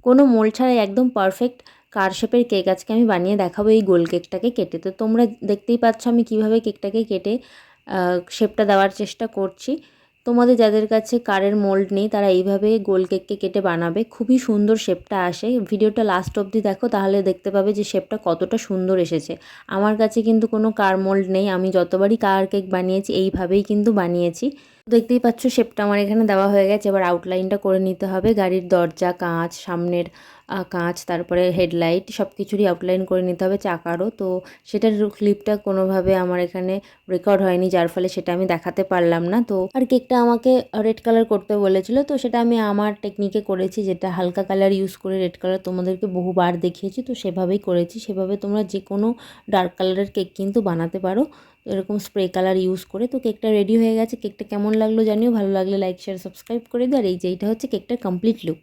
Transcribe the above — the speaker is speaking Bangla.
কোনো মোল্ড ছাড়াই একদম পারফেক্ট কার শেপের কেক আজকে আমি বানিয়ে দেখাবো এই গোল কেকটাকে কেটে। তো তোমরা দেখতেই পাচ্ছ আমি কিভাবে কেকটাকে কেটে শেপটা দেওয়ার চেষ্টা করছি। তোমাদের যাদের কাছে কারের মোল্ড নেই তারা এইভাবে গোল কেককে কেটে বানাবে, খুবই সুন্দর শেপটা আসে। ভিডিওটা লাস্ট অবধি দেখো, তাহলে দেখতে পাবে যে শেপটা কতটা সুন্দর এসেছে। আমার কাছে কিন্তু কোনো কার মোল্ড নেই, আমি যতবারই কার কেক বানিয়েছি এইভাবেই কিন্তু বানিয়েছি। দেখতেই পাচ্ছ শেপটা আমার এখানে দেওয়া হয়ে গেছে। এবার আউটলাইনটা করে নিতে হবে। গাড়ির দরজা, কাঁচ, সামনের কাঁচ, তারপরে হেডলাইট সব কিছুরই আউটলাইন করে নিতে হবে, চাকারও। তো সেটার ক্লিপটা কোনোভাবে আমার এখানে রেকর্ড হয়নি, যার ফলে সেটা আমি দেখাতে পারলাম না। তো আর কেকটা আমাকে রেড কালার করতে বলেছিল, তো সেটা আমি আমার টেকনিকে করেছি, যেটা হালকা কালার ইউজ করে রেড কালার তোমাদেরকে বহুবার দেখিয়েছি। তো সেভাবেই করেছি। সেভাবে তোমরা যে কোনো ডার্ক কালারের কেক কিন্তু বানাতে পারো এরকম স্প্রে কালার ইউজ করে। তো কেকটা রেডি হয়ে গেছে। কেকটা কেমন লাগলো জানিও, ভালো লাগলে লাইক শেয়ার সাবস্ক্রাইব করে দিও। আর এইটা হচ্ছে কেকটার কমপ্লিট লুক।